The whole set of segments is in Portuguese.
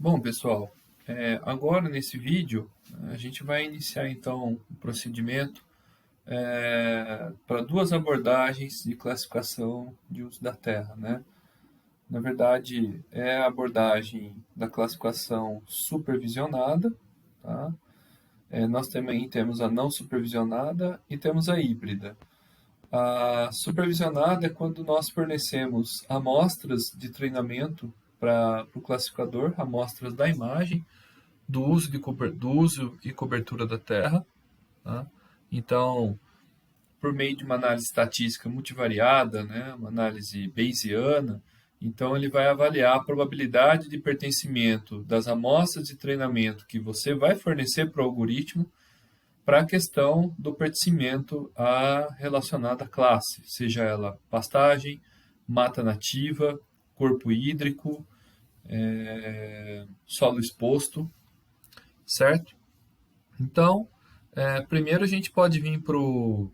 Bom, pessoal, agora nesse vídeo a gente vai iniciar então o procedimento para duas abordagens de classificação de uso da terra, né? Na verdade, é a abordagem da classificação supervisionada, tá? Nós também temos a não supervisionada e temos a híbrida. A supervisionada é quando nós fornecemos amostras de treinamento para o classificador, amostras da imagem, do uso e cobertura da terra. Tá? Então, por meio de uma análise estatística multivariada, né, uma análise bayesiana, então ele vai avaliar a probabilidade de pertencimento das amostras de treinamento que você vai fornecer para o algoritmo para a questão do pertencimento relacionada à classe, seja ela pastagem, mata nativa, corpo hídrico, solo exposto, certo? Então, primeiro a gente pode vir para o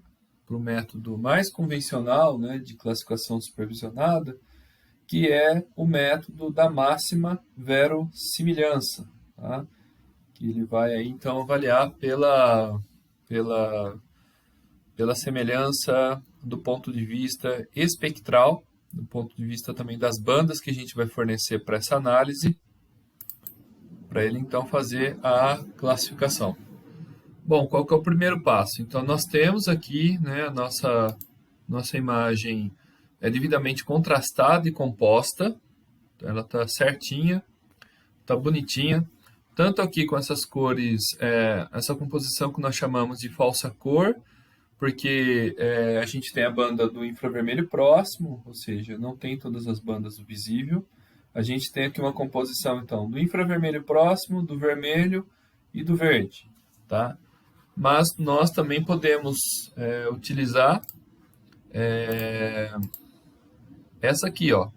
método mais convencional, né, de classificação supervisionada, que é o método da máxima verossimilhança, tá? Que ele vai aí, então avaliar pela, pela semelhança do ponto de vista espectral, do ponto de vista também das bandas que a gente vai fornecer para essa análise, para ele então fazer a classificação. Bom, qual que é o primeiro passo? Então, nós temos aqui, né, a nossa imagem é devidamente contrastada e composta, então ela está certinha, está bonitinha, tanto aqui com essas cores, essa composição que nós chamamos de falsa cor, porque a gente tem a banda do infravermelho próximo, ou seja, não tem todas as bandas do visível. A gente tem aqui uma composição, então, do infravermelho próximo, do vermelho e do verde, tá? Mas nós também podemos utilizar essa aqui, ó.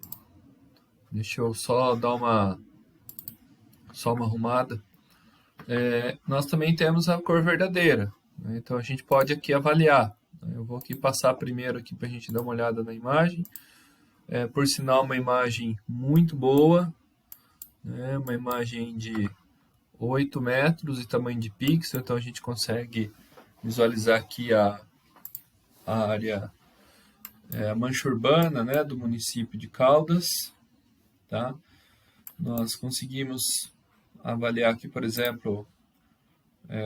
Deixa eu só dar uma arrumada. Nós também temos a cor verdadeira, né? Então a gente pode aqui avaliar. Eu vou aqui passar primeiro aqui para a gente dar uma olhada na imagem. Por sinal, uma imagem muito boa, né? Uma imagem de 8 metros e tamanho de pixel, então a gente consegue visualizar aqui a área, a mancha urbana, né, do município de Caldas. Tá? Nós conseguimos avaliar aqui, por exemplo,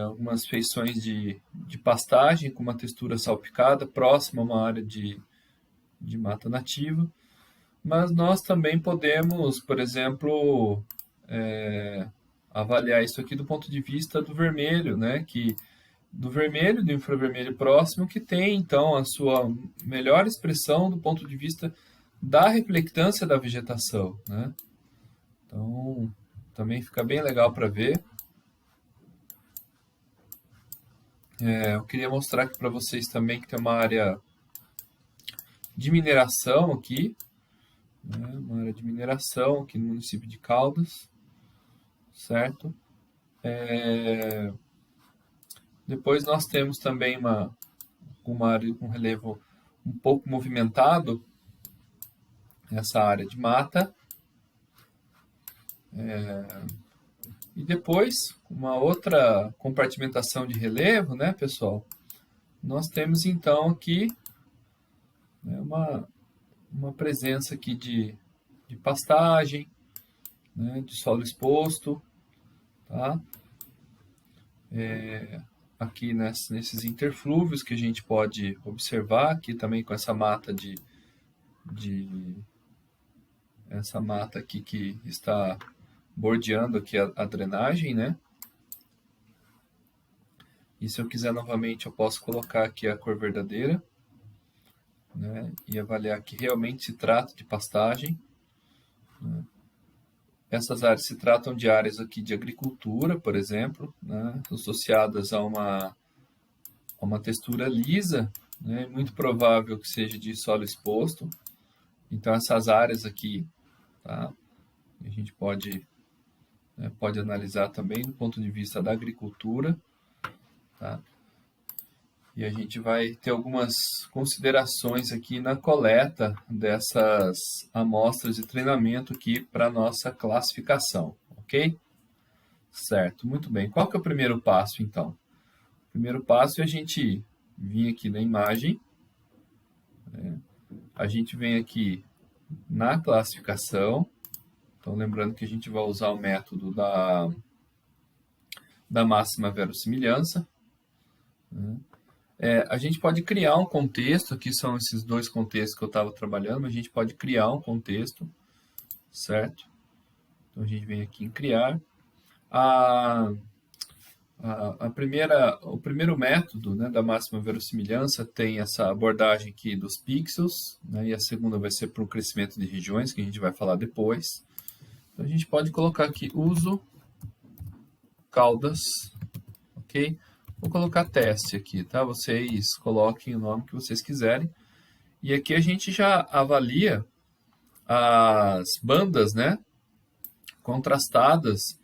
algumas feições de pastagem com uma textura salpicada, próxima a uma área de mata nativa. Mas nós também podemos, por exemplo, avaliar isso aqui do ponto de vista do vermelho, né? Do vermelho, do infravermelho próximo, que tem, então, a sua melhor expressão do ponto de vista da reflectância da vegetação, né? Então, também fica bem legal para ver. Eu queria mostrar aqui para vocês também que tem uma área de mineração aqui, né? Uma área de mineração aqui no município de Caldas, certo? Depois nós temos também uma área com relevo um pouco movimentado, essa área de mata. E depois, uma outra compartimentação de relevo, né, pessoal? Nós temos então aqui, né, uma presença aqui de pastagem, né, de solo exposto, tá? Aqui nesses interflúvios que a gente pode observar, aqui também com essa mata essa mata aqui que está bordeando aqui a drenagem, né? E se eu quiser novamente, eu posso colocar aqui a cor verdadeira, né? E avaliar que realmente se trata de pastagem, né? Essas áreas se tratam de áreas aqui de agricultura, por exemplo, né? Associadas a uma textura lisa, né? Muito provável que seja de solo exposto. Então essas áreas aqui, tá? A gente pode analisar também do ponto de vista da agricultura, tá? E a gente vai ter algumas considerações aqui na coleta dessas amostras de treinamento aqui para a nossa classificação, ok? ok? Certo, muito bem. Qual que é o primeiro passo, então? O primeiro passo é a gente vir aqui na imagem, né? A gente vem aqui na classificação, então lembrando que a gente vai usar o método da máxima verossimilhança, né? A gente pode criar um contexto, aqui são esses dois contextos que eu estava trabalhando, mas a gente pode criar um contexto, certo? Então a gente vem aqui em criar. O primeiro método, né, da máxima verossimilhança tem essa abordagem aqui dos pixels, né, e a segunda vai ser para o crescimento de regiões, que a gente vai falar depois. Então a gente pode colocar aqui uso caudas, ok? Vou colocar teste aqui, tá? Vocês coloquem o nome que vocês quiserem. E aqui a gente já avalia as bandas, né, contrastadas,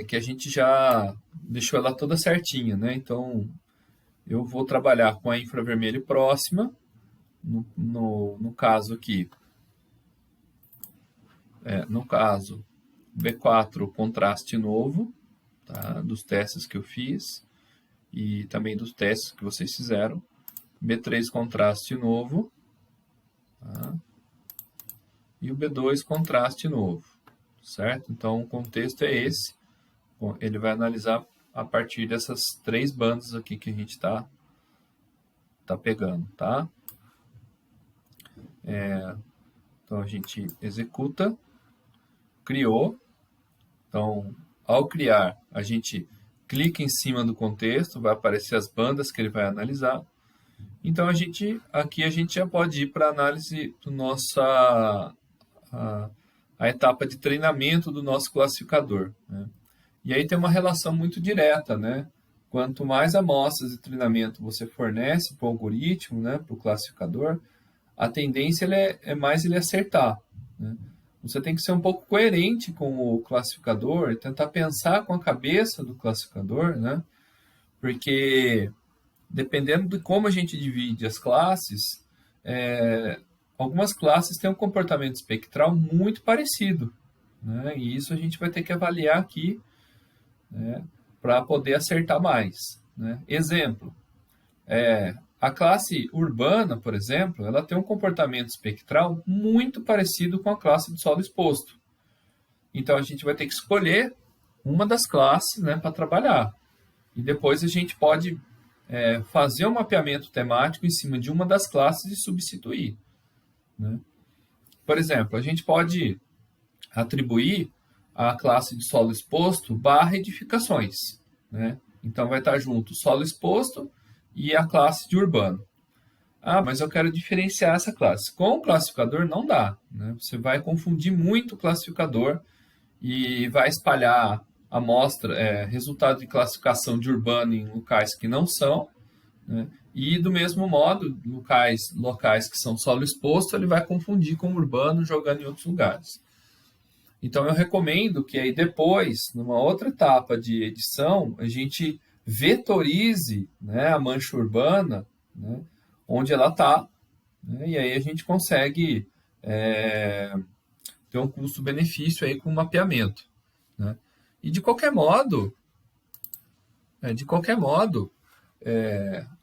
que a gente já deixou ela toda certinha, né? Então, eu vou trabalhar com a infravermelho próxima, no caso aqui. No caso, B4 contraste novo, tá? Dos testes que eu fiz e também dos testes que vocês fizeram. B3 contraste novo, tá? E o B2 contraste novo, certo? Então, o contexto é esse. Ele vai analisar a partir dessas três bandas aqui que a gente tá pegando, tá? Então, a gente executa, criou. Então, ao criar, a gente clica em cima do contexto, vai aparecer as bandas que ele vai analisar. Então, aqui a gente já pode ir para a análise do a etapa de treinamento do nosso classificador, né? E aí tem uma relação muito direta, né? Quanto mais amostras de treinamento você fornece para o algoritmo, né, para o classificador, a tendência é mais ele acertar, né? Você tem que ser um pouco coerente com o classificador, tentar pensar com a cabeça do classificador, né? Porque dependendo de como a gente divide as classes, algumas classes têm um comportamento espectral muito parecido, né? E isso a gente vai ter que avaliar aqui, né, para poder acertar mais, né? Exemplo, a classe urbana, por exemplo, ela tem um comportamento espectral muito parecido com a classe de solo exposto. Então a gente vai ter que escolher uma das classes, né, para trabalhar. E depois a gente pode fazer um mapeamento temático em cima de uma das classes e substituir, né? Por exemplo, a gente pode atribuir a classe de solo exposto barra edificações, né? Então vai estar junto solo exposto e a classe de urbano. Ah, mas eu quero diferenciar essa classe. Com o classificador não dá, né? Você vai confundir muito o classificador e vai espalhar amostra, resultado de classificação de urbano em locais que não são, né? E do mesmo modo, locais que são solo exposto, ele vai confundir com urbano jogando em outros lugares. Então eu recomendo que aí depois, numa outra etapa de edição, a gente vetorize, né, a mancha urbana, né, onde ela está, né, e aí a gente consegue ter um custo-benefício aí com o mapeamento, né? E de qualquer modo,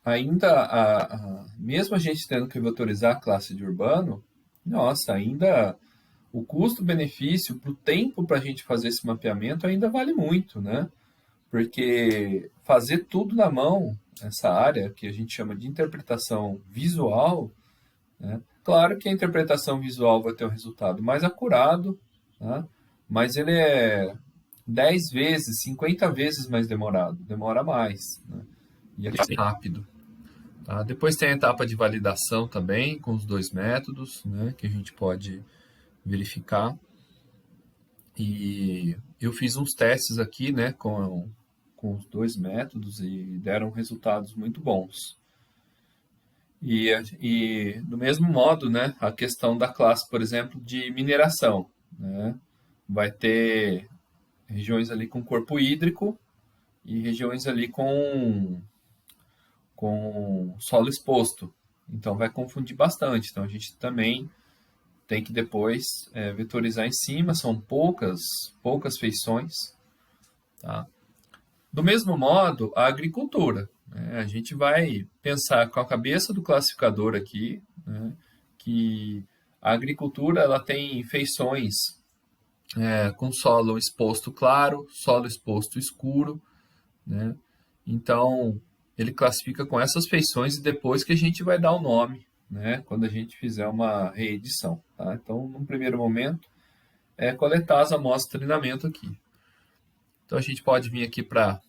ainda mesmo a gente tendo que vetorizar a classe de urbano, nossa, ainda o custo-benefício para o tempo para a gente fazer esse mapeamento ainda vale muito, né? Porque fazer tudo na mão, essa área que a gente chama de interpretação visual, né? Claro que a interpretação visual vai ter um resultado mais acurado, tá? Mas ele é 10 vezes, 50 vezes mais demorado, demora mais, né? E é rápido. Tá? Depois tem a etapa de validação também, com os dois métodos, né, que a gente pode verificar. E eu fiz uns testes aqui, né, com os dois métodos e deram resultados muito bons. E do mesmo modo, né, a questão da classe, por exemplo, de mineração, né, vai ter regiões ali com corpo hídrico e regiões ali com solo exposto. Então vai confundir bastante. Então a gente também tem que depois vetorizar em cima, são poucas feições. Tá? Do mesmo modo, a agricultura. Né? A gente vai pensar com a cabeça do classificador aqui, né? Que a agricultura ela tem feições com solo exposto claro, solo exposto escuro, né? Então, ele classifica com essas feições e depois que a gente vai dar o nome, né? Quando a gente fizer uma reedição. Tá? Então, num primeiro momento, coletar as amostras de treinamento aqui. Então, a gente pode vir aqui para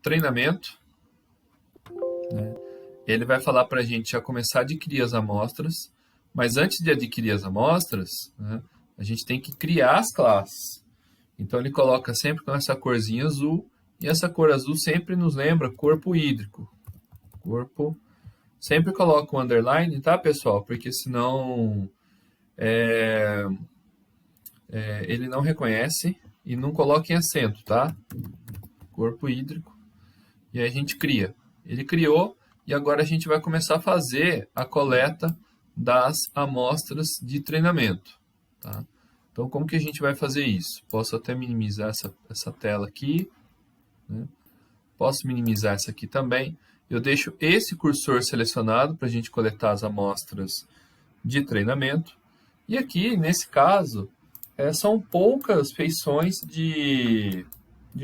treinamento, né? Ele vai falar para a gente já começar a adquirir as amostras, mas antes de adquirir as amostras, né, a gente tem que criar as classes. Então, ele coloca sempre com essa corzinha azul, e essa cor azul sempre nos lembra corpo hídrico. Corpo. Sempre coloca um underline, tá, pessoal? Porque senão ele não reconhece e não coloca em acento, tá? Corpo hídrico. E aí a gente cria. Ele criou e agora a gente vai começar a fazer a coleta das amostras de treinamento, tá? Então, como que a gente vai fazer isso? Posso até minimizar essa tela aqui, né? Posso minimizar essa aqui também. Eu deixo esse cursor selecionado para a gente coletar as amostras de treinamento. E aqui, nesse caso, são poucas feições de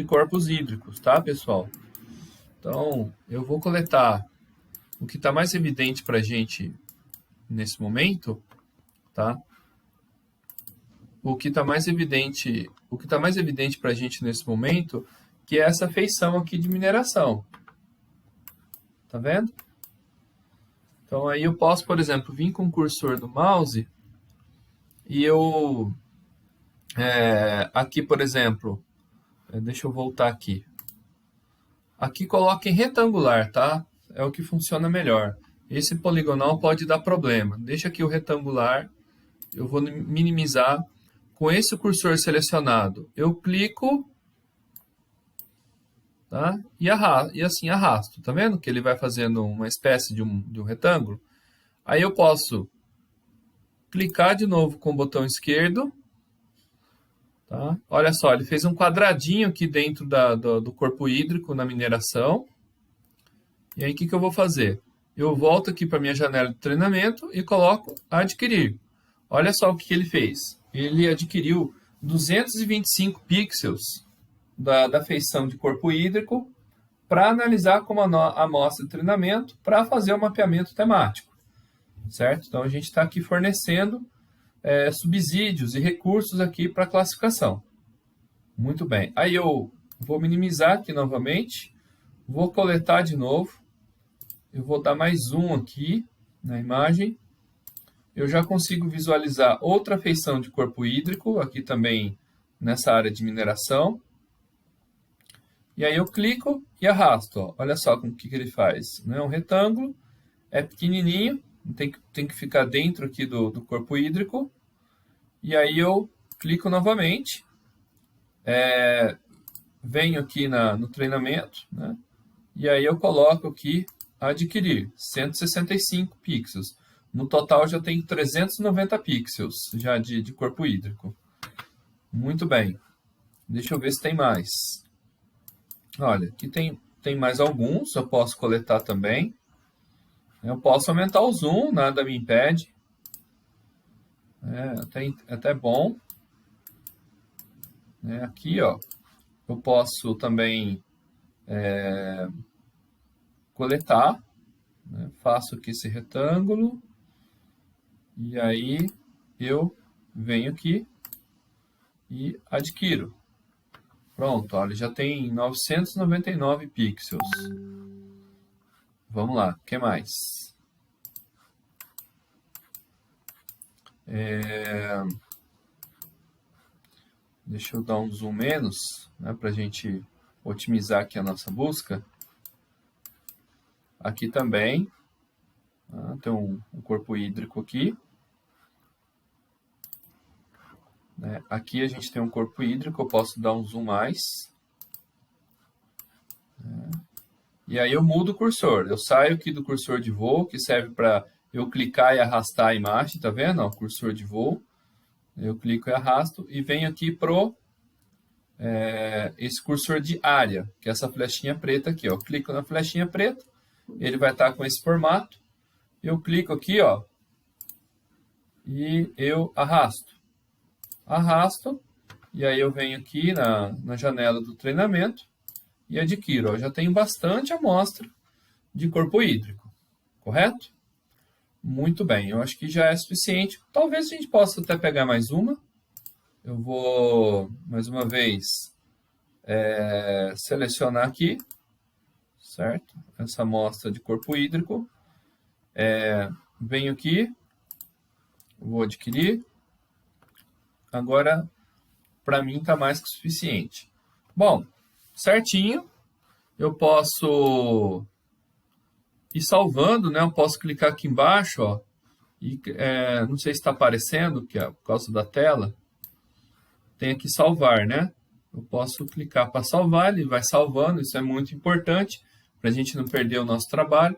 corpos hídricos, tá, pessoal? Então, eu vou coletar o que está mais evidente para a gente nesse momento, tá? O que está mais evidente para a gente nesse momento, que é essa feição aqui de mineração. Tá vendo? Então, aí eu posso, por exemplo, vir com o cursor do mouse e eu... aqui, por exemplo, deixa eu voltar aqui. Aqui coloca em retangular, tá? É o que funciona melhor. Esse poligonal pode dar problema. Deixa aqui o retangular. Eu vou minimizar. Com esse cursor selecionado, eu clico, tá? E assim arrasto. Tá vendo que ele vai fazendo uma espécie de um retângulo? Aí eu posso clicar de novo com o botão esquerdo. Tá? Olha só, ele fez um quadradinho aqui dentro do corpo hídrico na mineração. E aí o que eu vou fazer? Eu volto aqui para a minha janela de treinamento e coloco adquirir. Olha só o que ele fez. Ele adquiriu 225 pixels da feição de corpo hídrico para analisar como amostra de treinamento para fazer o mapeamento temático. Certo? Então, a gente está aqui fornecendo subsídios e recursos aqui para classificação. Muito bem. Aí eu vou minimizar aqui novamente. Vou coletar de novo. Eu vou dar mais um aqui na imagem. Eu já consigo visualizar outra feição de corpo hídrico, aqui também nessa área de mineração. E aí eu clico e arrasto. Ó. Olha só como que ele faz. É um retângulo, é pequenininho, tem que ficar dentro aqui do corpo hídrico. E aí eu clico novamente, venho aqui no treinamento, né? E aí eu coloco aqui adquirir 165 pixels. No total já tem 390 pixels já de corpo hídrico. Muito bem. Deixa eu ver se tem mais. Olha, aqui tem mais alguns, eu posso coletar também. Eu posso aumentar o zoom, nada me impede. Até bom. Aqui, ó, eu posso também coletar. Faço aqui esse retângulo. E aí eu venho aqui e adquiro. Pronto, olha, já tem 999 pixels. Vamos lá, o que mais? Deixa eu dar um zoom menos, né, para a gente otimizar aqui a nossa busca. Aqui também, tem um corpo hídrico aqui. Aqui a gente tem um corpo hídrico, eu posso dar um zoom mais. E aí eu mudo o cursor. Eu saio aqui do cursor de voo, que serve para eu clicar e arrastar a imagem, tá vendo? O cursor de voo. Eu clico e arrasto e venho aqui pro esse cursor de área, que é essa flechinha preta aqui, ó. Clico na flechinha preta, ele vai estar com esse formato. Eu clico aqui, ó, e eu arrasto. Arrasto, e aí eu venho aqui na janela do treinamento e adquiro. Ó, já tenho bastante amostra de corpo hídrico, correto? Muito bem, eu acho que já é suficiente. Talvez a gente possa até pegar mais uma. Eu vou, mais uma vez, selecionar aqui, certo? Essa amostra de corpo hídrico. Venho aqui, vou adquirir. Agora, para mim, está mais que suficiente. Bom, certinho, eu posso ir salvando, né? Eu posso clicar aqui embaixo, ó, e não sei se está aparecendo, que é por causa da tela. Tem aqui salvar, né? Eu posso clicar para salvar, ele vai salvando, isso é muito importante para a gente não perder o nosso trabalho.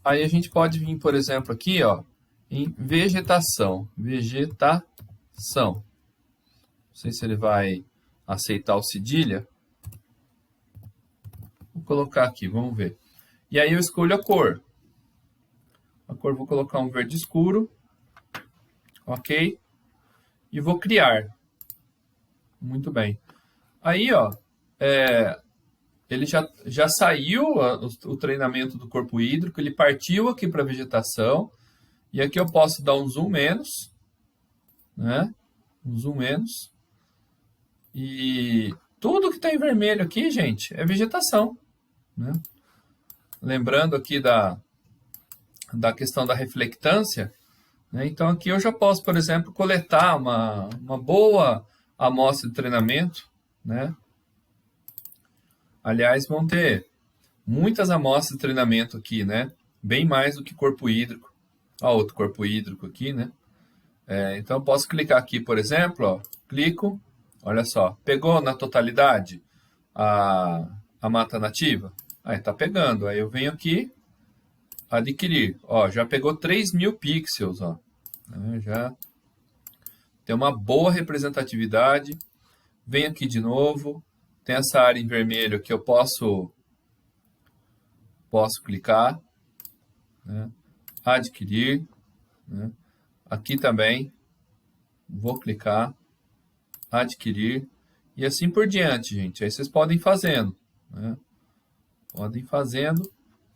Aí a gente pode vir, por exemplo, aqui, ó, em vegetação. Vegetação. Não sei se ele vai aceitar o cedilha. Vou colocar aqui, vamos ver. E aí eu escolho a cor. A cor vou colocar um verde escuro. Ok? E vou criar. Muito bem. Aí, ó, ele já saiu o treinamento do corpo hídrico, ele partiu aqui para a vegetação. E aqui eu posso dar um zoom menos, né? Um zoom menos. E tudo que está em vermelho aqui, gente, é vegetação, né? Lembrando aqui da questão da reflectância, né? Então aqui eu já posso, por exemplo, coletar uma boa amostra de treinamento, né? Aliás, vão ter muitas amostras de treinamento aqui, né? Bem mais do que corpo hídrico. Ó, outro corpo hídrico aqui, né? Então eu posso clicar aqui, por exemplo, ó, clico, olha só, pegou na totalidade a mata nativa? Aí tá pegando, aí eu venho aqui, adquirir, ó, já pegou 3.000 pixels, ó, já tem uma boa representatividade. Venho aqui de novo, tem essa área em vermelho que eu posso clicar, né? Adquirir, né? Aqui também vou clicar, adquirir e assim por diante, gente. Aí vocês podem ir fazendo, né? Podem ir fazendo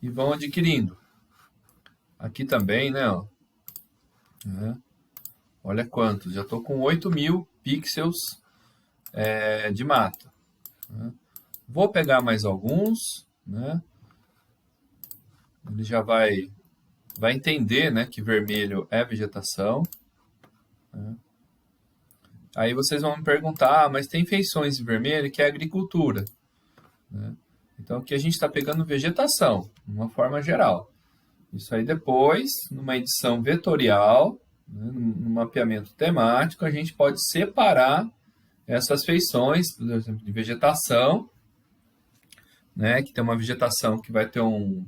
e vão adquirindo. Aqui também, né? Ó, né? Olha quantos, já estou com 8.000 pixels de mata, né? Vou pegar mais alguns, né? Ele já vai entender, né, que vermelho é vegetação, né? Aí vocês vão me perguntar, mas tem feições em vermelho que é agricultura, né? Então aqui a gente está pegando vegetação, de uma forma geral. Isso aí depois, numa edição vetorial, né, no mapeamento temático, a gente pode separar essas feições, por exemplo, de vegetação, né, que tem uma vegetação que vai ter um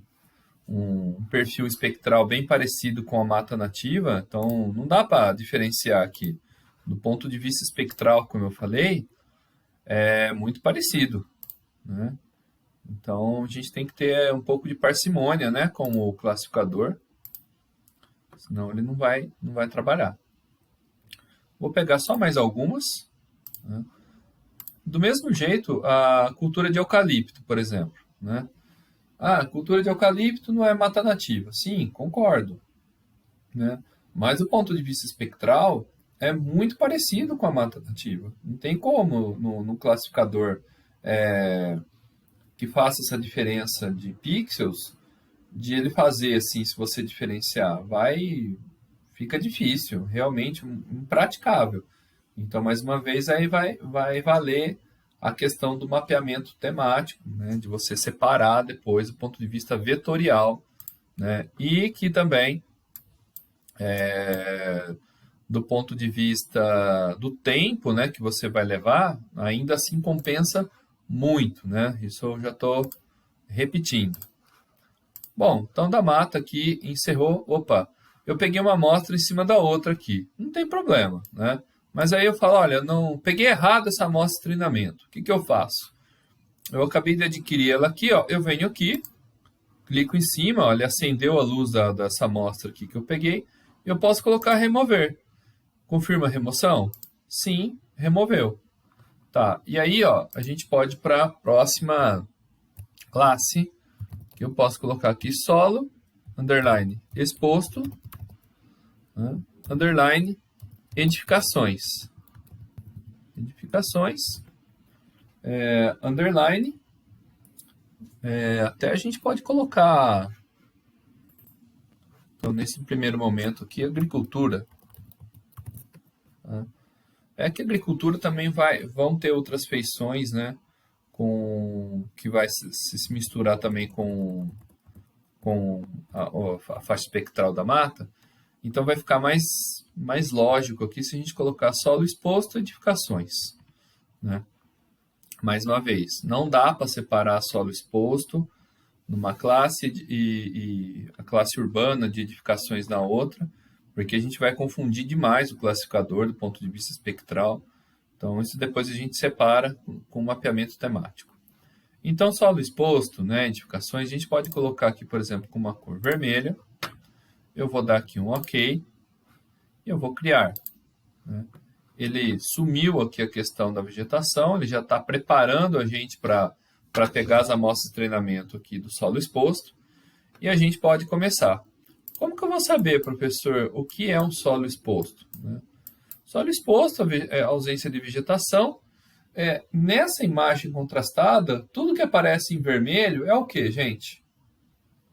perfil espectral bem parecido com a mata nativa, então não dá para diferenciar aqui. Do ponto de vista espectral, como eu falei, é muito parecido, né? Então a gente tem que ter um pouco de parcimônia, né, com o classificador, senão ele não vai trabalhar. Vou pegar só mais algumas, né? Do mesmo jeito, a cultura de eucalipto, por exemplo, né? Ah, cultura de eucalipto não é mata nativa. Sim, concordo, né? Mas do ponto de vista espectral, é muito parecido com a mata nativa. Não tem como no classificador que faça essa diferença de pixels, de ele fazer assim, se você diferenciar. Fica difícil, realmente impraticável. Então, mais uma vez, aí vai valer a questão do mapeamento temático, né, de você separar depois do ponto de vista vetorial, né, e que também, do ponto de vista do tempo, né, que você vai levar, ainda assim compensa muito, né? Isso eu já estou repetindo. Bom, então da mata aqui encerrou. Opa, eu peguei uma amostra em cima da outra aqui. Não tem problema, né? Mas aí eu falo, olha, eu não peguei errado essa amostra de treinamento. O que, que eu faço? Eu acabei de adquirir ela aqui, ó. Eu venho aqui, clico em cima, ó, ele acendeu a luz dessa amostra aqui que eu peguei. Eu posso colocar remover. Confirma a remoção? Sim, removeu. Tá, e aí, ó, a gente pode ir para a próxima classe, que eu posso colocar aqui solo, underline, exposto, né, underline, edificações. Edificações, underline, até a gente pode colocar, então, nesse primeiro momento aqui, agricultura. Tá? É que a agricultura também vão ter outras feições, né? Que vai se misturar também com a faixa espectral da mata. Então vai ficar mais lógico aqui se a gente colocar solo exposto e edificações. Né? Mais uma vez, não dá para separar solo exposto numa classe e a classe urbana de edificações na outra, porque a gente vai confundir demais o classificador do ponto de vista espectral. Então, isso depois a gente separa com mapeamento temático. Então, solo exposto, né, edificações, a gente pode colocar aqui, por exemplo, com uma cor vermelha. Eu vou dar aqui um OK e eu vou criar. Né? Ele sumiu aqui a questão da vegetação, ele já está preparando a gente para pegar as amostras de treinamento aqui do solo exposto e a gente pode começar. Como que eu vou saber, professor, o que é um solo exposto? Né? Solo exposto é ausência de vegetação. Nessa imagem contrastada, tudo que aparece em vermelho é o que, gente?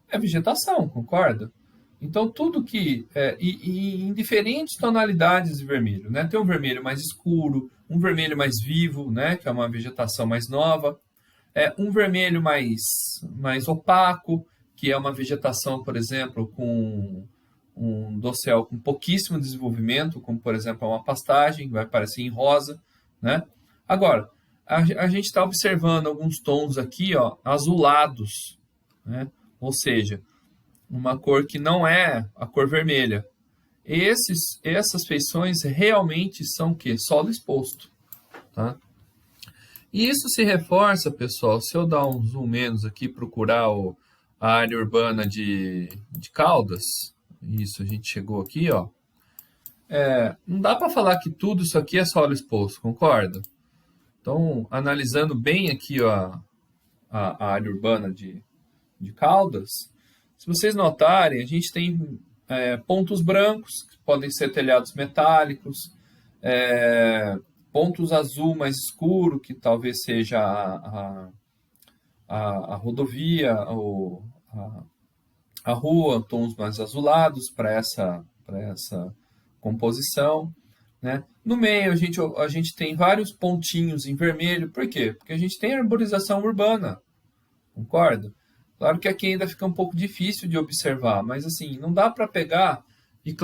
É vegetação, concorda? Então, tudo que... em diferentes tonalidades de vermelho. Né? Tem um vermelho mais escuro, um vermelho mais vivo, né? Que é uma vegetação mais nova. Um vermelho mais opaco, que é uma vegetação, por exemplo, com um dossel com pouquíssimo desenvolvimento, como, por exemplo, uma pastagem, vai aparecer em rosa. Né? Agora, a gente está observando alguns tons aqui, ó, azulados, né? Ou seja, uma cor que não é a cor vermelha. Essas feições realmente são o quê? Solo exposto. Tá? E isso se reforça, pessoal, se eu dar um zoom menos aqui, procurar a área urbana de Caldas, isso, a gente chegou aqui, ó. Não dá para falar que tudo isso aqui é solo exposto, concorda? Então, analisando bem aqui ó, a área urbana de Caldas, se vocês notarem, a gente tem pontos brancos, que podem ser telhados metálicos, pontos azul mais escuro, que talvez seja a rodovia, ou a rua, tons mais azulados para essa composição. Né? No meio, a gente tem vários pontinhos em vermelho. Por quê? Porque a gente tem arborização urbana. Concorda? Claro que aqui ainda fica um pouco difícil de observar, mas assim, não dá para pegar e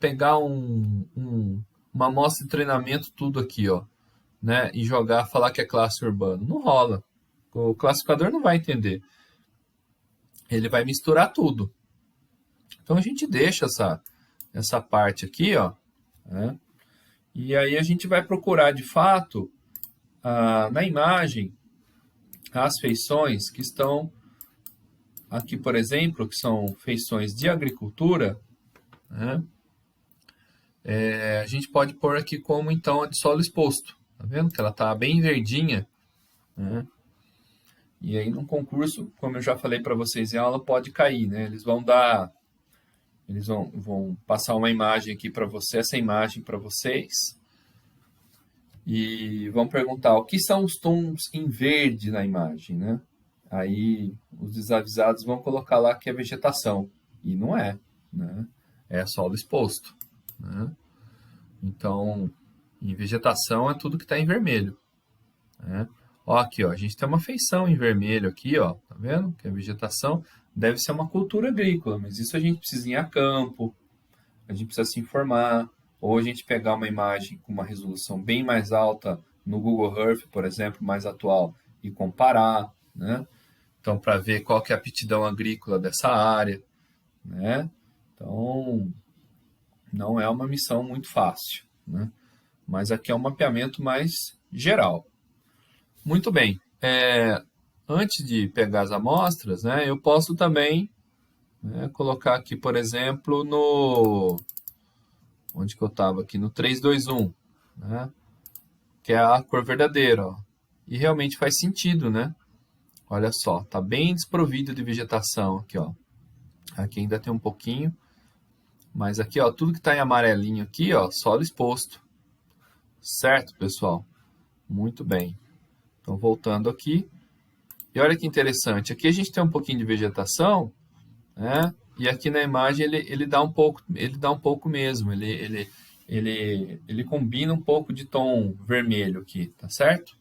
pegar uma amostra de treinamento tudo aqui, ó, né? E falar que é classe urbana. Não rola. O classificador não vai entender. Ele vai misturar tudo. Então a gente deixa essa parte aqui, ó, né? E aí a gente vai procurar de fato na imagem as feições que estão aqui, por exemplo, que são feições de agricultura, né? A gente pode pôr aqui como então a de solo exposto. Tá vendo que ela está bem verdinha, né? E aí no concurso, como eu já falei para vocês em aula, pode cair, né? Eles vão passar uma imagem aqui para você, essa imagem para vocês, e vão perguntar o que são os tons em verde na imagem, né? Aí os desavisados vão colocar lá que é vegetação, e não é, né? É solo exposto, né? Então, em vegetação é tudo que está em vermelho, né? Ó, aqui, ó, a gente tem uma feição em vermelho aqui, ó, tá vendo? Que é vegetação, deve ser uma cultura agrícola, mas isso a gente precisa ir a campo, a gente precisa se informar, ou a gente pegar uma imagem com uma resolução bem mais alta no Google Earth, por exemplo, mais atual, e comparar, né? Então, para ver qual que é a aptidão agrícola dessa área, né? Então, não é uma missão muito fácil, né? Mas aqui é um mapeamento mais geral. Muito bem. Antes de pegar as amostras, né, eu posso também, né, colocar aqui, por exemplo, no... Onde que eu estava aqui? No 321, né, que é a cor verdadeira. Ó. E realmente faz sentido, né? Olha só, está bem desprovido de vegetação aqui, ó. Aqui ainda tem um pouquinho. Mas aqui, ó, tudo que está em amarelinho aqui, ó, solo exposto. Certo, pessoal? Muito bem. Então, voltando aqui. E olha que interessante. Aqui a gente tem um pouquinho de vegetação, né? E aqui na imagem ele dá um pouco mesmo. Ele combina um pouco de tom vermelho aqui, tá certo?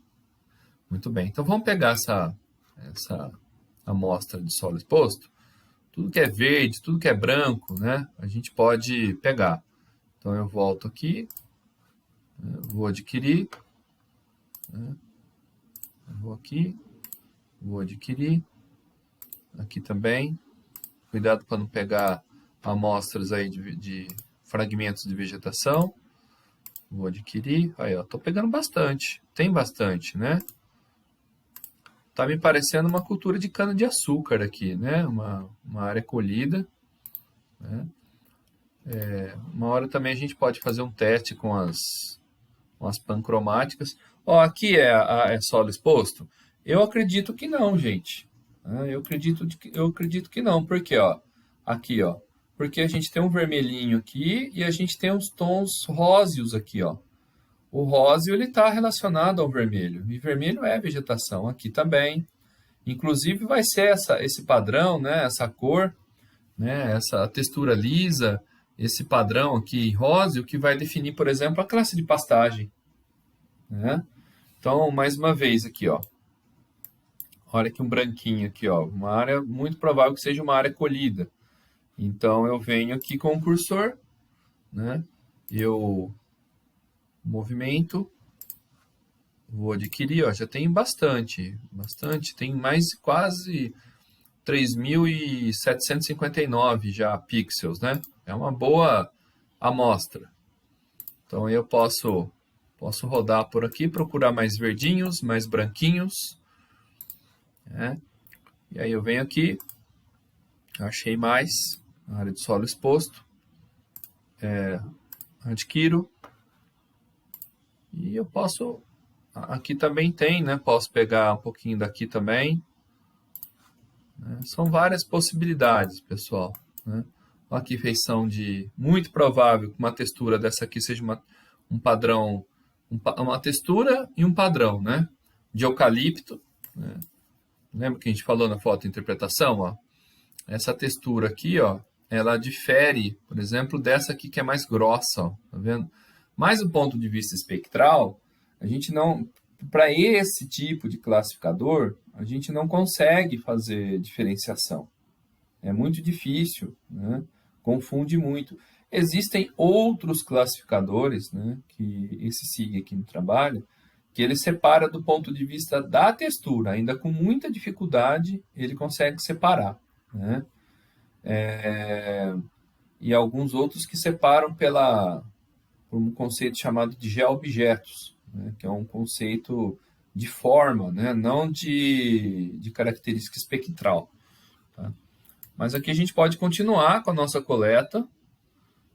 Muito bem. Então, vamos pegar essa amostra de solo exposto. Tudo que é verde, tudo que é branco, né? A gente pode pegar. Então, eu volto aqui, vou adquirir, né? Vou aqui, vou adquirir, aqui também. Cuidado para não pegar amostras aí de fragmentos de vegetação. Vou adquirir. Aí, ó, tô pegando bastante. Tem bastante, né? Tá me parecendo uma cultura de cana-de-açúcar aqui, né? Uma área colhida, né? Uma hora também a gente pode fazer um teste com as pancromáticas. Ó, aqui é solo exposto? Eu acredito que não, gente. Eu acredito que não. Por quê? Ó, aqui, ó. Porque a gente tem um vermelhinho aqui e a gente tem os tons róseos aqui, ó. O róseo ele está relacionado ao vermelho. E vermelho é vegetação aqui também. Inclusive vai ser esse padrão, né? Essa cor, né? Essa textura lisa, esse padrão aqui róseo que vai definir, por exemplo, a classe de pastagem, né? Então, mais uma vez aqui, ó. Olha aqui um branquinho aqui, ó. Uma área muito provável que seja uma área colhida. Então, eu venho aqui com o cursor, né? Eu movimento, vou adquirir, ó. Já tem bastante. Tem mais quase 3.759 já pixels, né? É uma boa amostra. Então, eu posso rodar por aqui, procurar mais verdinhos, mais branquinhos, né? E aí eu venho aqui, achei mais, na área de solo exposto, adquiro, e eu posso, aqui também tem, né? Posso pegar um pouquinho daqui também, né? São várias possibilidades, pessoal, né? Olha aqui, feição de, muito provável que uma textura dessa aqui seja um padrão, uma textura e um padrão, né? De eucalipto, né? Lembra que a gente falou na fotointerpretação, ó? Essa textura aqui, ó, ela difere, por exemplo, dessa aqui que é mais grossa, ó, tá vendo? Mas do ponto de vista espectral, a gente não, para esse tipo de classificador, a gente não consegue fazer diferenciação. É muito difícil, né? Confunde muito. Existem outros classificadores, né, que esse SIG aqui no trabalho, que ele separa do ponto de vista da textura, ainda com muita dificuldade ele consegue separar, né? E alguns outros que separam por um conceito chamado de geobjetos, né? Que é um conceito de forma, né? Não de característica espectral. Tá? Mas aqui a gente pode continuar com a nossa coleta.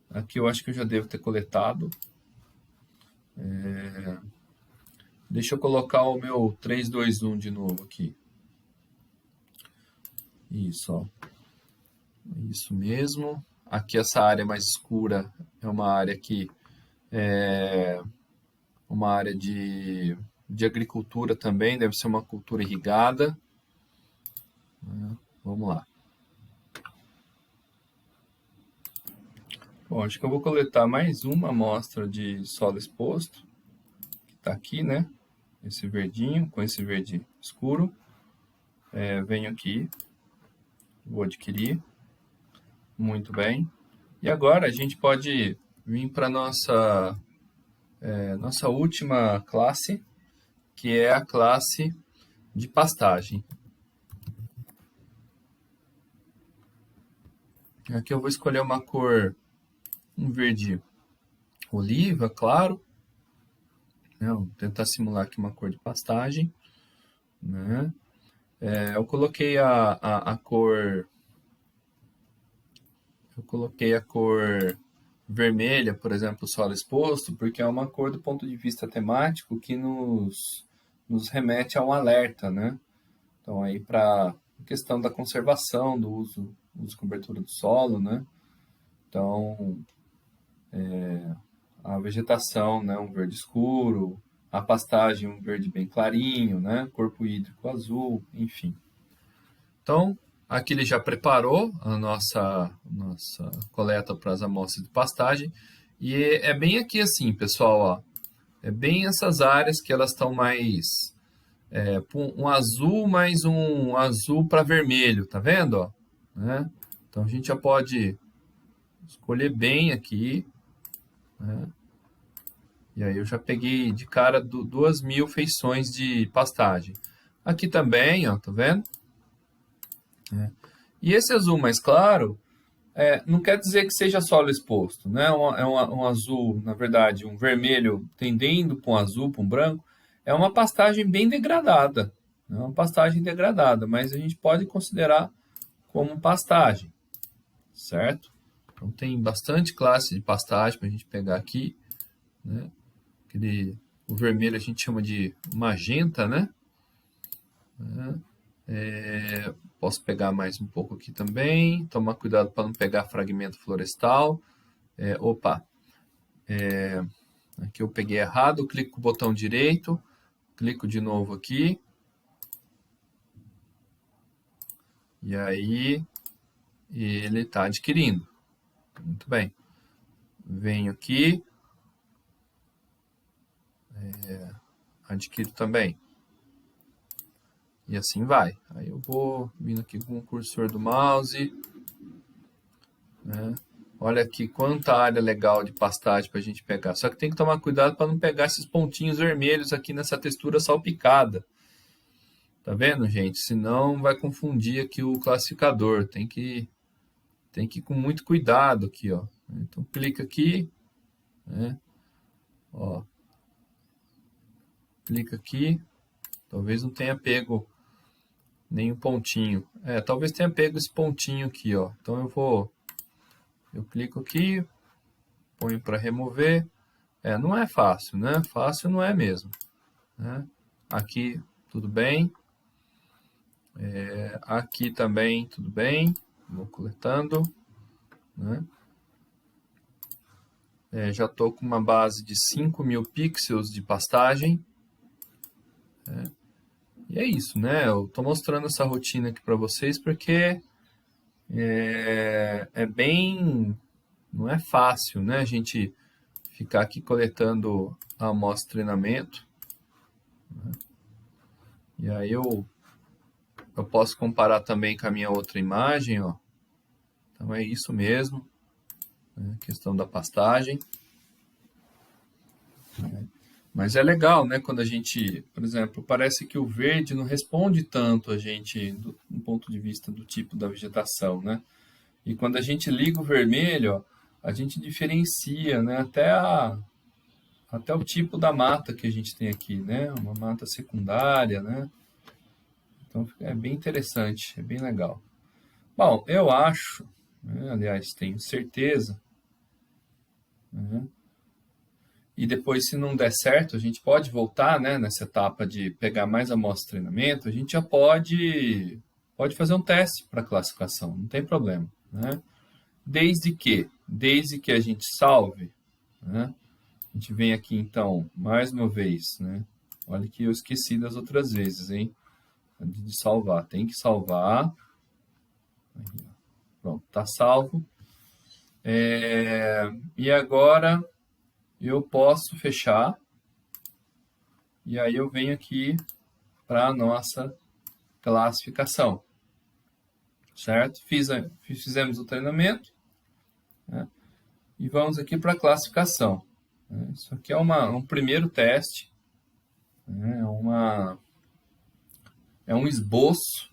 Aqui eu acho que eu já devo ter coletado. Deixa eu colocar o meu 321 de novo aqui. Isso, ó. Isso mesmo. Aqui essa área mais escura é uma área que é uma área de agricultura também, deve ser uma cultura irrigada. Vamos lá. Bom, acho que eu vou coletar mais uma amostra de solo exposto, que está aqui, né? Esse verdinho, com esse verde escuro. Venho aqui, vou adquirir. Muito bem. E agora a gente pode vir para a nossa última classe, que é a classe de pastagem. Aqui eu vou escolher uma cor, um verde oliva, claro. né? Vou tentar simular aqui uma cor de pastagem, né? Eu coloquei a cor, vermelha, por exemplo, solo exposto, porque é uma cor do ponto de vista temático que nos remete a um alerta, né? Então, aí para a questão da conservação, do uso de cobertura do solo, né? Então, a vegetação, né? Um verde escuro, a pastagem, um verde bem clarinho, né? Corpo hídrico azul, enfim. Então, aqui ele já preparou a nossa coleta para as amostras de pastagem. E é bem aqui assim, pessoal, ó. É bem essas áreas que elas estão mais um azul mais um azul para vermelho, tá vendo? Ó? Né? Então a gente já pode escolher bem aqui, né? E aí eu já peguei de cara 2.000 feições de pastagem. Aqui também, ó, tá vendo? E esse azul mais claro não quer dizer que seja solo exposto, né? Um azul, na verdade, um vermelho tendendo para um azul, para um branco, é uma pastagem bem degradada, é uma pastagem degradada, mas a gente pode considerar como pastagem, certo? Então tem bastante classe de pastagem para a gente pegar aqui, né? O vermelho a gente chama de magenta, né? Posso pegar mais um pouco aqui também, tomar cuidado para não pegar fragmento florestal. Aqui eu peguei errado, clico com o botão direito, clico de novo aqui. E aí ele está adquirindo. Muito bem. Venho aqui. Adquiro também. E assim vai. Aí eu vou vindo aqui com o cursor do mouse. Né? Olha aqui quanta área legal de pastagem para a gente pegar. Só que tem que tomar cuidado para não pegar esses pontinhos vermelhos aqui nessa textura salpicada. Tá vendo, gente? Senão vai confundir aqui o classificador. Tem que ir com muito cuidado aqui, ó. Então clica aqui, né? Ó. Clica aqui. Talvez não tenha pego nenhum pontinho. Talvez tenha pego esse pontinho aqui, ó. Então eu clico aqui, ponho para remover. Não é fácil, né? Fácil não é mesmo, né? Aqui tudo bem. Aqui também tudo bem. Vou coletando, né? Já estou com uma base de 5.000 pixels de pastagem. E é isso, né? Eu estou mostrando essa rotina aqui para vocês porque não é fácil, né? A gente ficar aqui coletando a amostra de treinamento. Né? E aí eu posso comparar também com a minha outra imagem, ó. Então é isso mesmo, né? Questão da pastagem. Mas é legal, né? Quando a gente, por exemplo, parece que o verde não responde tanto a gente do ponto de vista do tipo da vegetação, né? E quando a gente liga o vermelho, ó, a gente diferencia, né? Até o tipo da mata que a gente tem aqui, né? Uma mata secundária, né? Então é bem interessante, é bem legal. Bom, eu acho, né? Aliás, tenho certeza, né? E depois, se não der certo, a gente pode voltar, né, nessa etapa de pegar mais amostras de treinamento, a gente já pode fazer um teste para classificação, não tem problema, né? Desde que a gente salve, né? A gente vem aqui, então, mais uma vez, né? Olha que eu esqueci das outras vezes, hein? De salvar, tem que salvar. Pronto, tá salvo. E agora eu posso fechar. E aí eu venho aqui para a nossa classificação. Certo? Fizemos o treinamento, né? E vamos aqui para a classificação. Isso aqui é um primeiro teste, né? É um esboço,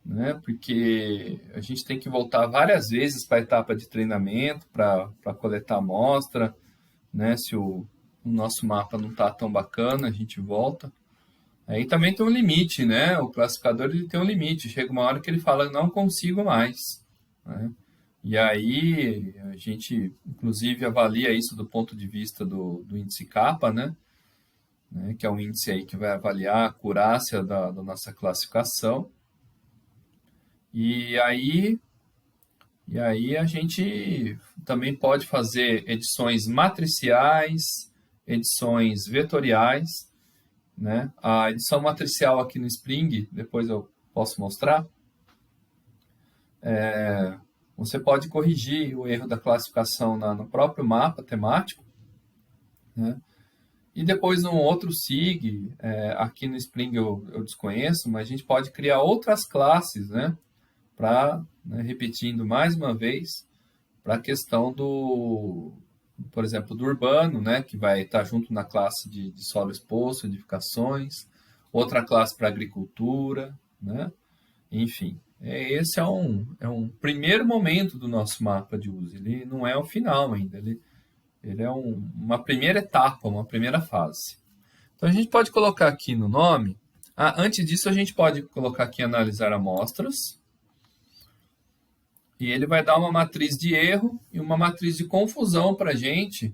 né? Porque a gente tem que voltar várias vezes para a etapa de treinamento, para coletar amostra, né? Se o o nosso mapa não está tão bacana, a gente volta. Aí também tem um limite, né? O classificador ele tem um limite. Chega uma hora que ele fala, não consigo mais, né? E aí a gente, inclusive, avalia isso do ponto de vista do índice kappa, né? Que é um índice aí que vai avaliar a acurácia da nossa classificação. E aí a gente também pode fazer edições matriciais, edições vetoriais, né? A edição matricial aqui no Spring, depois eu posso mostrar, você pode corrigir o erro da classificação no próprio mapa temático, né? E depois num outro SIG, aqui no Spring eu desconheço, mas a gente pode criar outras classes, né? Para, repetindo mais uma vez, para a questão por exemplo, do urbano, né? Que vai estar junto na classe de solo exposto, edificações, outra classe para agricultura, né? Enfim, esse é um primeiro momento do nosso mapa de uso, ele não é o final ainda, ele é uma primeira etapa, uma primeira fase. Então, a gente pode colocar aqui no nome. Antes disso, a gente pode colocar aqui analisar amostras. E ele vai dar uma matriz de erro e uma matriz de confusão para a gente.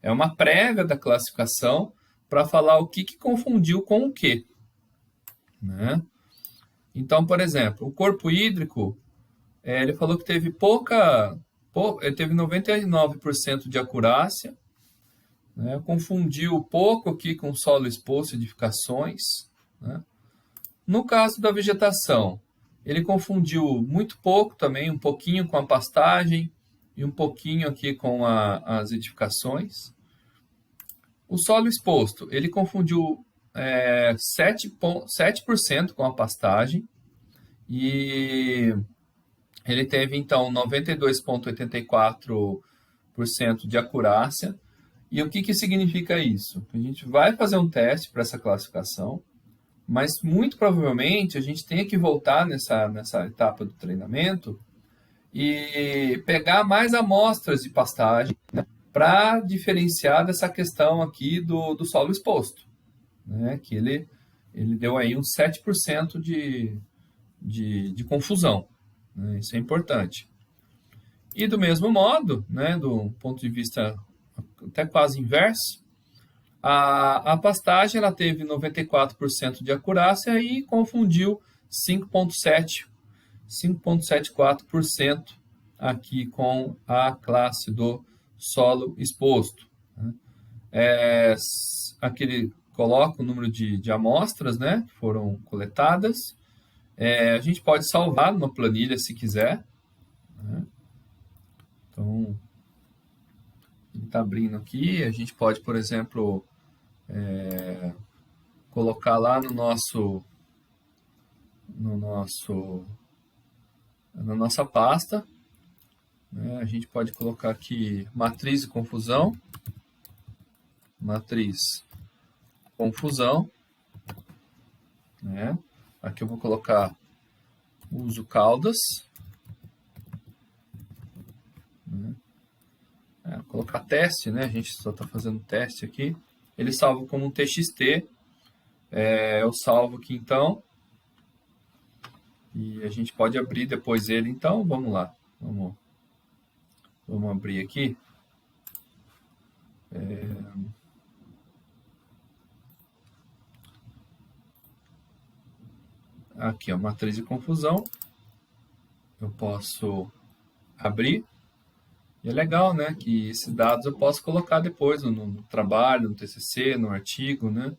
É uma prévia da classificação para falar o que confundiu com o quê, né? Então, por exemplo, o corpo hídrico, ele falou que teve ele teve 99% de acurácia, né? Confundiu pouco aqui com solo exposto e edificações, né? No caso da vegetação, ele confundiu muito pouco também, um pouquinho com a pastagem e um pouquinho aqui com as edificações. O solo exposto, ele confundiu 7% com a pastagem e ele teve, então, 92,84% de acurácia. E o que significa isso? A gente vai fazer um teste para essa classificação, mas muito provavelmente a gente tenha que voltar nessa etapa do treinamento e pegar mais amostras de pastagem, né, para diferenciar dessa questão aqui do solo exposto, né, que ele deu aí uns 7% de confusão, né, isso é importante. E do mesmo modo, né, do ponto de vista até quase inverso, a pastagem ela teve 94% de acurácia e confundiu 5,74% aqui com a classe do solo exposto. Aqui ele coloca o número de amostras, né, que foram coletadas. A gente pode salvar numa planilha se quiser, né? Então, ele está abrindo aqui. A gente pode, por exemplo, colocar lá na nossa pasta, né? A gente pode colocar aqui matriz de confusão, né? Aqui eu vou colocar uso caudas, né? Colocar teste, né? A gente só está fazendo teste aqui. Ele salva como um TXT. Eu salvo aqui então. E a gente pode abrir depois ele. Então, vamos lá. Vamos abrir aqui. Aqui, a matriz de confusão. Eu posso abrir. E é legal, né? Que esses dados eu posso colocar depois no trabalho, no TCC, no artigo, né?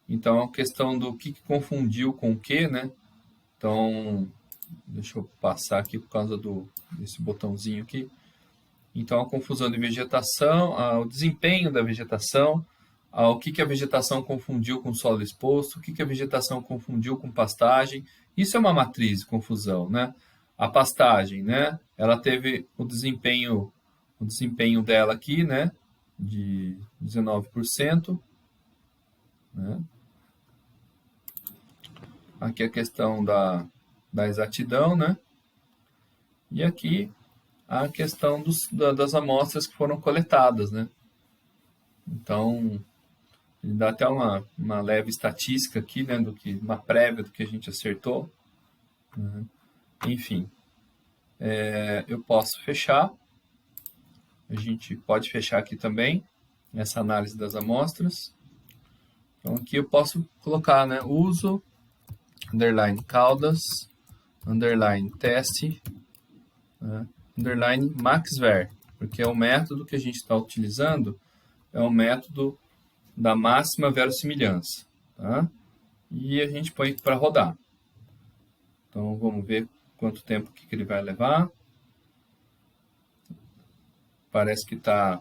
Então, a questão do que confundiu com o que, né? Então, deixa eu passar aqui por causa desse botãozinho aqui. Então, a confusão de vegetação, o desempenho da vegetação, o que a vegetação confundiu com solo exposto, o que a vegetação confundiu com pastagem. Isso é uma matriz de confusão, né? A pastagem, né? Ela teve o desempenho dela aqui, né? De 19%. Né? Aqui a questão da exatidão, né? E aqui a questão das amostras que foram coletadas, né? Então, ele dá até uma leve estatística aqui, né, uma prévia do que a gente acertou. Né? Enfim, eu posso fechar. A gente pode fechar aqui também, essa análise das amostras. Então, aqui eu posso colocar, né, uso, underline Caldas, underline teste, né, underline maxver, porque é o método que a gente está utilizando, é o método da máxima verossimilhança. Tá? E a gente põe para rodar. Então, vamos ver quanto tempo que ele vai levar. Parece que está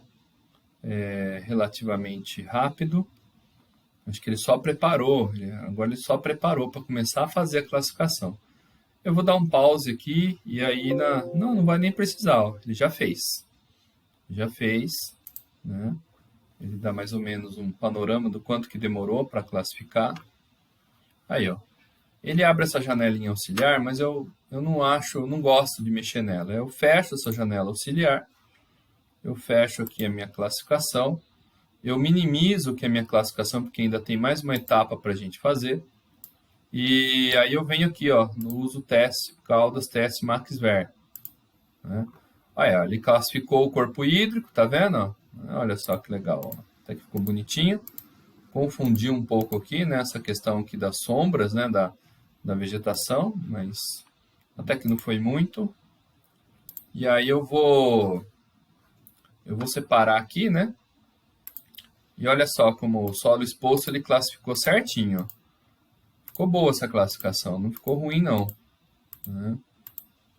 relativamente rápido. Acho que ele só preparou, agora ele só preparou para começar a fazer a classificação. Eu vou dar um pause aqui e aí não vai nem precisar, ó, ele já fez. Já fez, né? Ele dá mais ou menos um panorama do quanto que demorou para classificar. Aí, ó. Ele abre essa janelinha auxiliar, mas eu não gosto de mexer nela. Eu fecho essa janela auxiliar, eu fecho aqui a minha classificação, eu minimizo que é a minha classificação, porque ainda tem mais uma etapa para a gente fazer. E aí eu venho aqui, ó, no uso teste, Caldas, teste maxver. Né? Aí, ó, ele classificou o corpo hídrico, tá vendo? Olha só que legal, ó. Até que ficou bonitinho. Confundi um pouco aqui, né, essa questão aqui das sombras, né, da vegetação, mas até que não foi muito. E aí eu vou separar aqui, né? E olha só como o solo exposto ele classificou certinho. Ó. Ficou boa essa classificação, não ficou ruim não. Né?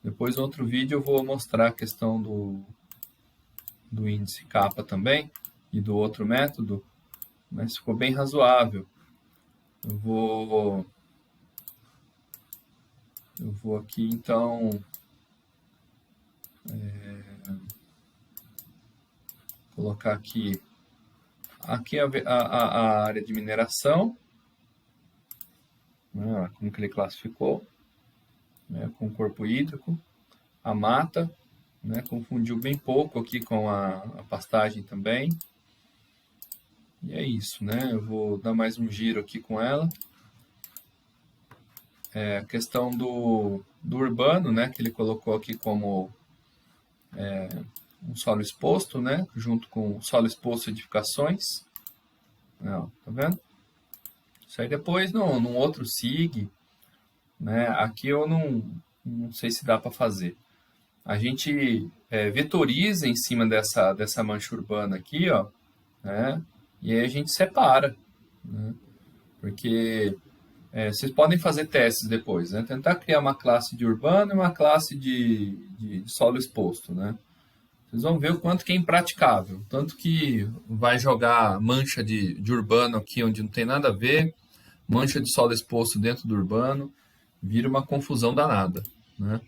Depois, no outro vídeo, eu vou mostrar a questão do índice kappa também e do outro método, mas ficou bem razoável. Eu vou aqui, então, colocar aqui a área de mineração, né, como que ele classificou, né, com o corpo hídrico, a mata, né, confundiu bem pouco aqui com a pastagem também. E é isso, né? Eu vou dar mais um giro aqui com ela. A questão do urbano, né, que ele colocou aqui como um solo exposto, né, junto com solo exposto edificações. Não, tá vendo? Isso aí depois, num outro SIG, né, aqui eu não sei se dá para fazer. A gente vetoriza em cima dessa mancha urbana aqui, ó, né, e aí a gente separa, né, porque vocês podem fazer testes depois, né, tentar criar uma classe de urbano e uma classe de solo exposto, né. Vocês vão ver o quanto que é impraticável, tanto que vai jogar mancha de urbano aqui onde não tem nada a ver, mancha de solo exposto dentro do urbano, vira uma confusão danada, né?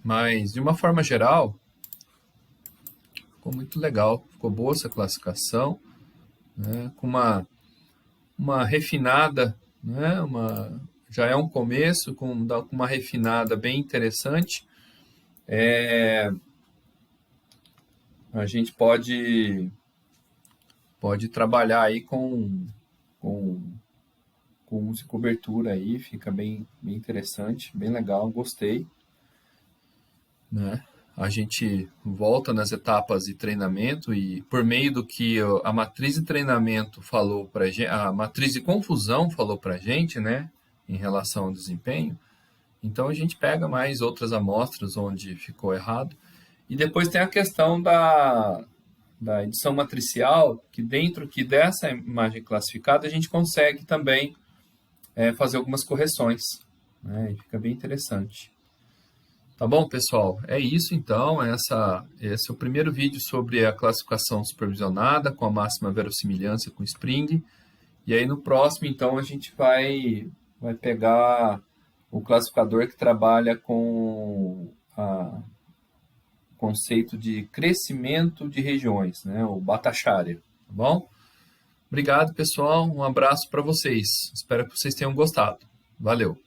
Mas, de uma forma geral, ficou muito legal, ficou boa essa classificação, né? Com uma refinada, né? Já é um começo, com uma refinada bem interessante. A gente pode trabalhar aí com uso e cobertura aí, fica bem interessante, bem legal, gostei. Né? A gente volta nas etapas de treinamento e por meio do que a matriz de treinamento falou para gente, a matriz de confusão falou para a gente, né, em relação ao desempenho, então a gente pega mais outras amostras onde ficou errado. E depois tem a questão da edição matricial, que dentro dessa imagem classificada a gente consegue também fazer algumas correções, né, e fica bem interessante. Tá bom, pessoal? É isso então. Esse é o primeiro vídeo sobre a classificação supervisionada com a máxima verossimilhança com Spring. E aí no próximo, então, a gente vai pegar o classificador que trabalha com o conceito de crescimento de regiões, né? O Bhattacharya, tá bom? Obrigado, pessoal. Um abraço para vocês. Espero que vocês tenham gostado. Valeu!